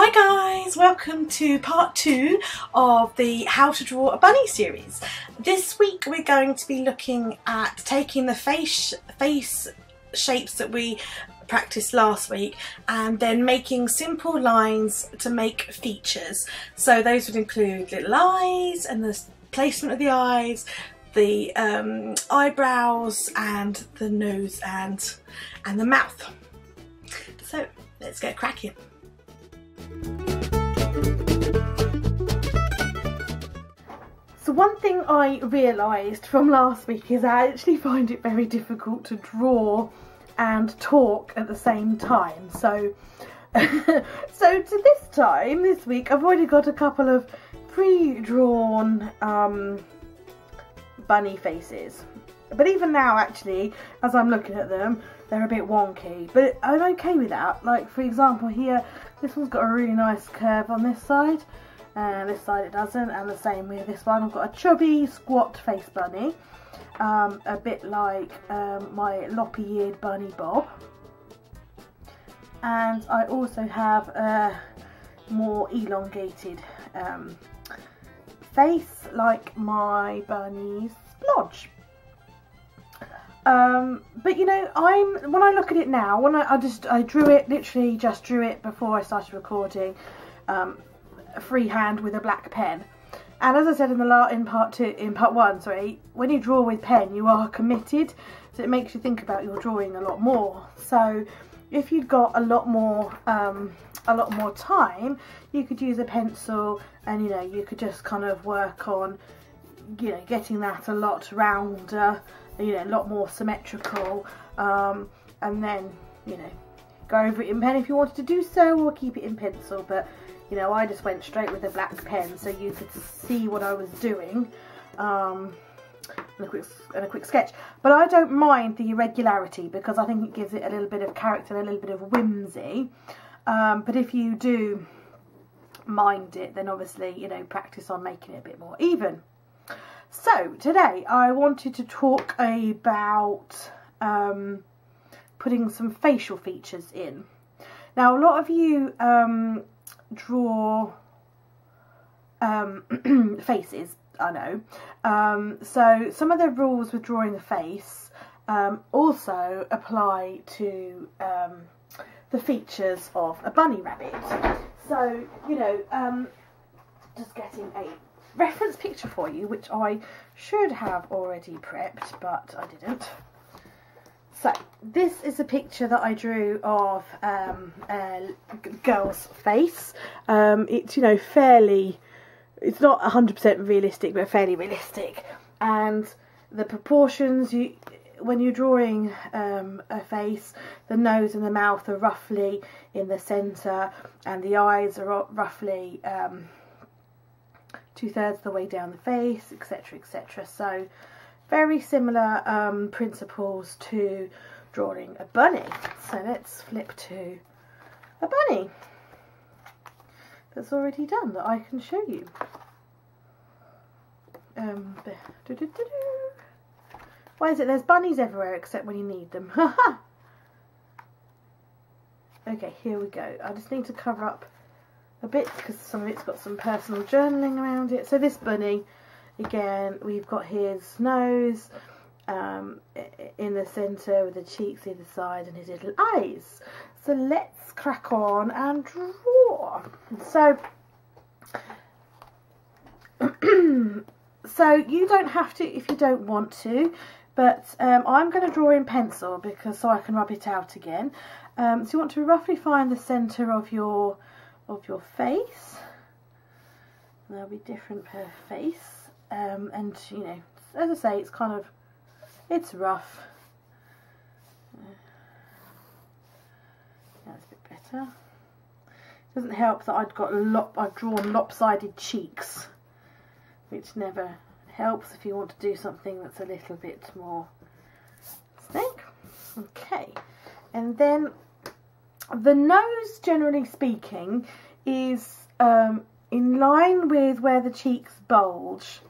Hi guys, welcome to part 2 of the How to Draw a Bunny series. This week we're going to be looking at taking the face shapes that we practiced last week and then making simple lines to make features. So those would include little eyes and the placement of the eyes, the eyebrows and the nose and the mouth. So let's get cracking. So one thing I realised from last week is I actually find it very difficult to draw and talk at the same time. So this week I've already got a couple of pre-drawn bunny faces. But even now, actually, as I'm looking at them, they're a bit wonky. But I'm okay with that. Like, for example, here, this one's got a really nice curve on this side. And this side it doesn't. And the same with this one. I've got a chubby, squat face bunny. A bit like my loppy-eared bunny Bob. And I also have a more elongated face, like my bunny Splodge. But you know, when I look at it now, when I drew it, literally just drew it before I started recording, freehand with a black pen. And as I said in part one, sorry, when you draw with pen, you are committed, so it makes you think about your drawing a lot more. So if you'd got a lot more time, you could use a pencil, and you know, you could just kind of work on, you know, getting that a lot rounder, you know, a lot more symmetrical, and then, you know, go over it in pen if you wanted to do so, or keep it in pencil. But you know, I just went straight with a black pen so you could see what I was doing, and a quick sketch. But I don't mind the irregularity because I think it gives it a little bit of character, a little bit of whimsy. But if you do mind it, then obviously, you know, practice on making it a bit more even. So today I wanted to talk about putting some facial features in. Now, a lot of you draw faces, I know. So some of the rules with drawing a face also apply to the features of a bunny rabbit. So, you know, just getting a reference picture for you, which I should have already prepped, but I didn't. So this is a picture that I drew of a girl's face. It's, you know, it's not 100% realistic, but fairly realistic. And the proportions, when you're drawing a face, the nose and the mouth are roughly in the centre, and the eyes are roughly 2/3 the way down the face, etc, etc. So very similar principles to drawing a bunny. So let's flip to a bunny that's already done, that I can show you. Why is it there's bunnies everywhere except when you need them? Okay, here we go. I just need to cover up a bit because some of it's got some personal journaling around it. So this bunny, again, we've got his nose in the centre with the cheeks either side and his little eyes. So let's crack on and draw. So so you don't have to if you don't want to, but I'm going to draw in pencil because so I can rub it out again. So you want to roughly find the centre of your face. There'll be different per face, and you know, as I say, it's rough. That's a bit better. Doesn't help that I've drawn lopsided cheeks, which never helps if you want to do something that's a little bit more thick. Okay, and then the nose, generally speaking, is in line with where the cheeks bulge.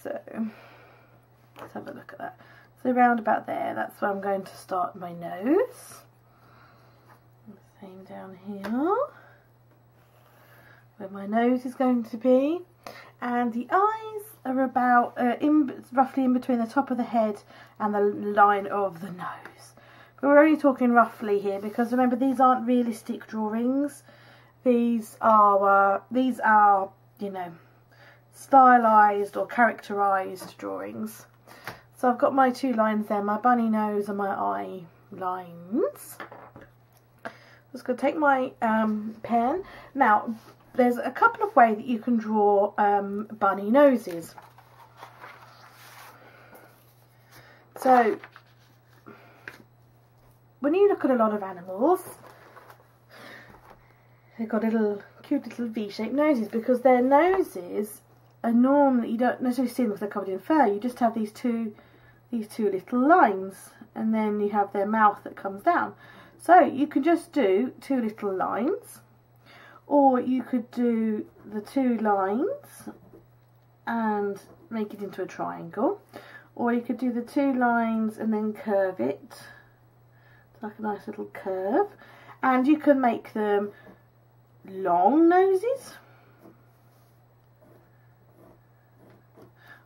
So let's have a look at that. So round about there, that's where I'm going to start my nose. Same down here. where my nose is going to be, and the eyes are about roughly in between the top of the head and the line of the nose. But we're only talking roughly here, because remember, these aren't realistic drawings. These are you know, stylized or characterized drawings. So I've got my two lines there, my bunny nose and my eye lines. I'm just going to take my pen. Now, there's a couple of ways that you can draw bunny noses. So, when you look at a lot of animals, they've got cute little V-shaped noses, because their noses are normally, you don't necessarily see them because they're covered in fur. You just have these two little lines, and then you have their mouth that comes down. So you can just do two little lines, or you could do the two lines and make it into a triangle, or you could do the two lines and then curve it. It's like a nice little curve, and you can make them long noses,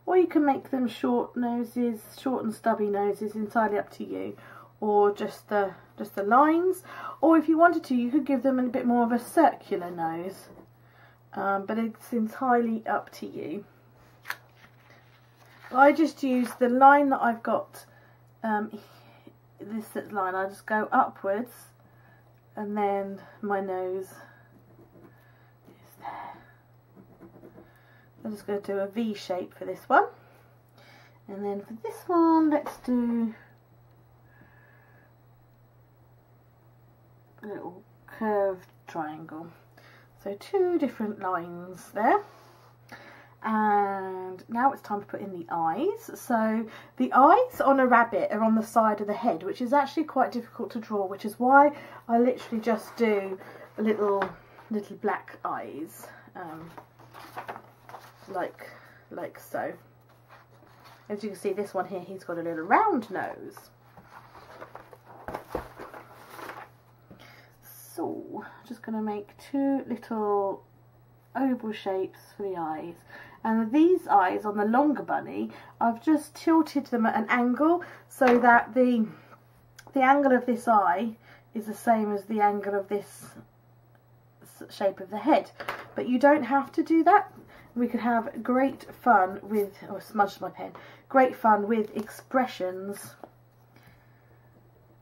or you can make them short noses, short and stubby noses, entirely up to you, or just the lines. Or if you wanted to, you could give them a bit more of a circular nose, but it's entirely up to you. I just use the line that I've got, this line, I just go upwards, and then my nose is there. I'm just going to do a V shape for this one, and then for this one, let's do a little curved triangle. So two different lines there. And now it's time to put in the eyes. So the eyes on a rabbit are on the side of the head, which is actually quite difficult to draw, which is why I literally just do little black eyes, like so. As you can see, this one here, he's got a little round nose. So I'm just going to make two little oval shapes for the eyes. And these eyes on the longer bunny, I've just tilted them at an angle so that the angle of this eye is the same as the angle of this shape of the head. But you don't have to do that. We could have great fun with, oh, I smudged my pen, great fun with expressions,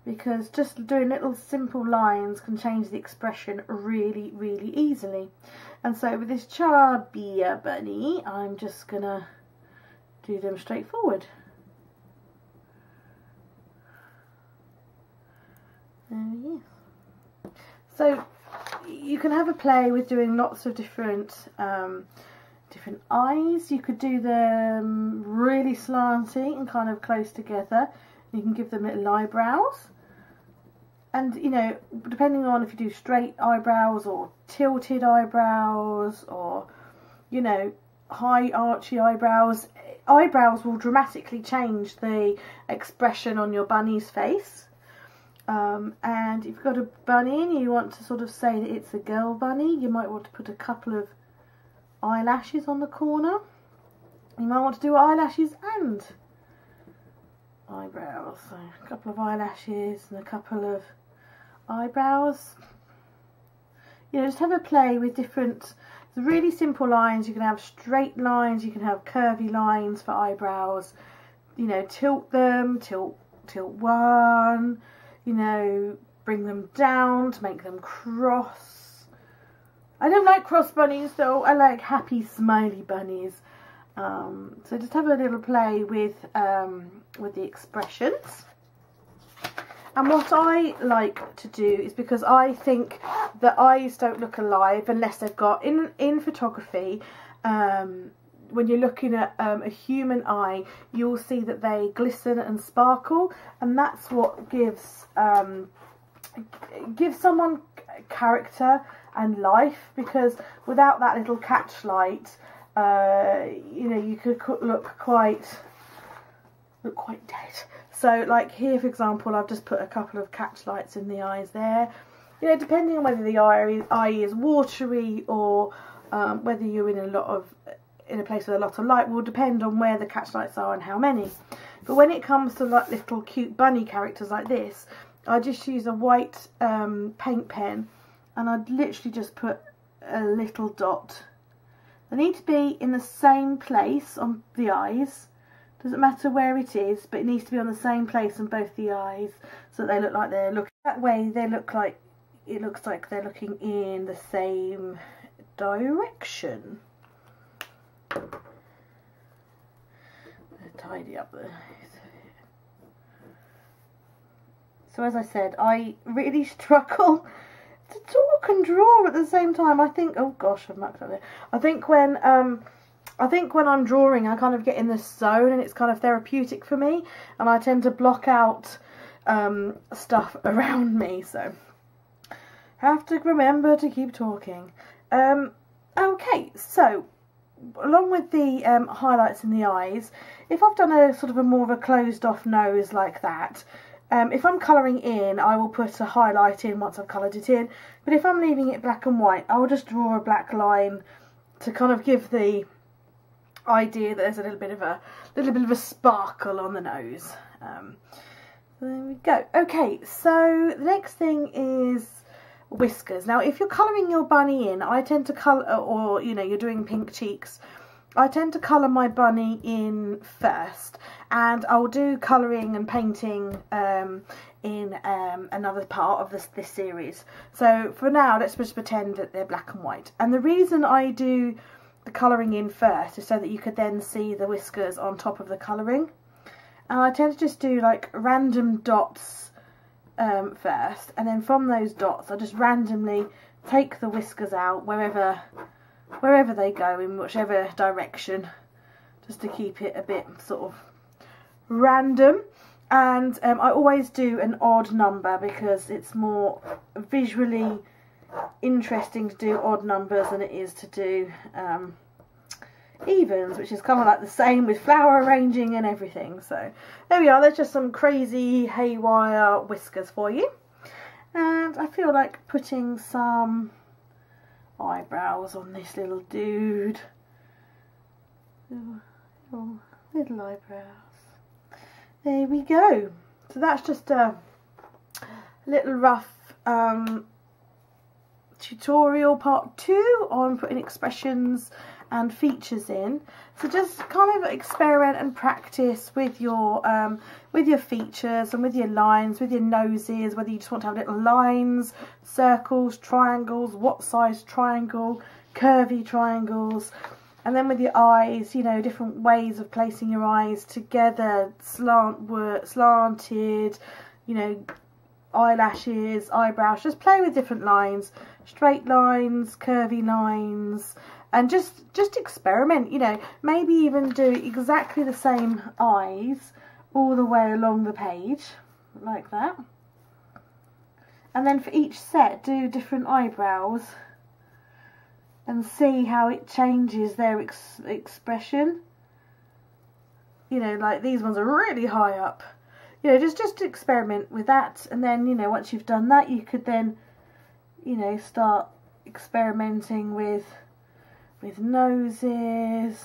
because just doing little simple lines can change the expression really, really easily. And so with this chubby bunny, I'm just gonna do them straightforward. So you can have a play with doing lots of different eyes. You could do them really slanty and kind of close together. You can give them little eyebrows. And, you know, depending on if you do straight eyebrows or tilted eyebrows or, you know, high archy eyebrows, eyebrows will dramatically change the expression on your bunny's face. And if you've got a bunny and you want to sort of say that it's a girl bunny, you might want to put a couple of eyelashes on the corner. You might want to do eyelashes and eyebrows. So a couple of eyelashes and a couple of eyebrows. You know, just have a play with different really simple lines. You can have straight lines, you can have curvy lines for eyebrows. You know, tilt them, tilt one, you know, bring them down to make them cross. I don't like cross bunnies though, I like happy smiley bunnies. So just have a little play with the expressions. And what I like to do is, because I think the eyes don't look alive unless they've got, in photography, when you're looking at a human eye, you'll see that they glisten and sparkle, and that's what gives someone character and life, because without that little catch light, you know, you could look quite dead. So like here, for example, I've just put a couple of catch lights in the eyes there. You know, depending on whether the eye is watery or Whether you're in a place with a lot of light will depend on where the catch lights are and how many. But when it comes to like little cute bunny characters like this, I just use a white paint pen, and I'd literally just put a little dot. They need to be in the same place on the eyes. Doesn't matter where it is, but it needs to be on the same place on both the eyes, so that they look like they're looking. That way they look like, it looks like they're looking in the same direction. Tidy up there. So as I said, I really struggle to talk and draw at the same time. I think, oh gosh, I've mucked up there. I think when I'm drawing, I kind of get in this zone, and it's kind of therapeutic for me, and I tend to block out stuff around me. So have to remember to keep talking. Okay, so along with the highlights in the eyes, if I've done a sort of a more of a closed off nose like that, if I'm colouring in, I will put a highlight in once I've coloured it in. But if I'm leaving it black and white, I will just draw a black line to kind of give the idea that there's a little bit of a sparkle on the nose. There we go. Okay, so the next thing is whiskers. Now, if you're colouring your bunny in, I tend to colour, or you know, you're doing pink cheeks, I tend to colour my bunny in first, and I'll do colouring and painting in another part of this series. So for now, let's just pretend that they're black and white. And the reason I do the colouring in first is so that you could then see the whiskers on top of the colouring. And I tend to just do like random dots first, and then from those dots I just randomly take the whiskers out wherever they go, in whichever direction, just to keep it a bit sort of random. And I always do an odd number because it's more visually interesting to do odd numbers than it is to do evens, which is kind of like the same with flower arranging and everything. So there we are, there's just some crazy haywire whiskers for you. And I feel like putting some eyebrows on this little dude. Little eyebrows. There we go. So that's just a little rough tutorial part 2 on putting expressions and features in. So just kind of experiment and practice with your features and with your lines, with your noses, whether you just want to have little lines, circles, triangles, what size triangle, curvy triangles. And then with your eyes, you know, different ways of placing your eyes together, slanted, you know, eyelashes, eyebrows. Just play with different lines, straight lines, curvy lines, and just experiment, you know. Maybe even do exactly the same eyes all the way along the page, like that. And then for each set, do different eyebrows and see how it changes their expression. You know, like these ones are really high up. You know, just experiment with that, and then, you know, once you've done that, you could then, you know, start experimenting with noses.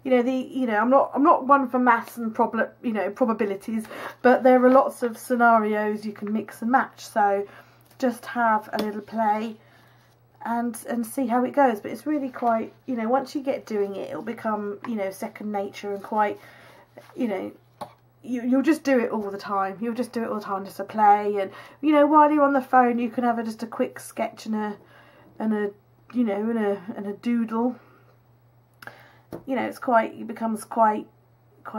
You know, I'm not one for maths and probabilities, but there are lots of scenarios you can mix and match. So just have a little play and see how it goes. But it's really quite, you know, once you get doing it, it'll become, you know, second nature, and quite, you know, you'll just do it all the time. You'll just do it all the time, just to play. And, you know, while you're on the phone, you can have just a quick sketch and a doodle. You know, it becomes quite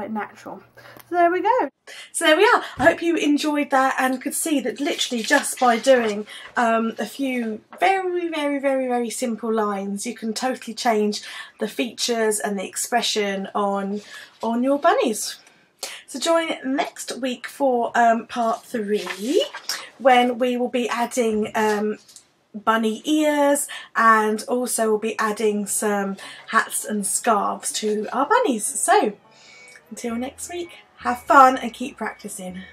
natural. So there we go. So there we are. I hope you enjoyed that and could see that literally just by doing a few very simple lines, you can totally change the features and the expression on your bunnies. So join next week for part 3, when we will be adding bunny ears, and also we'll be adding some hats and scarves to our bunnies. So until next week, have fun and keep practicing.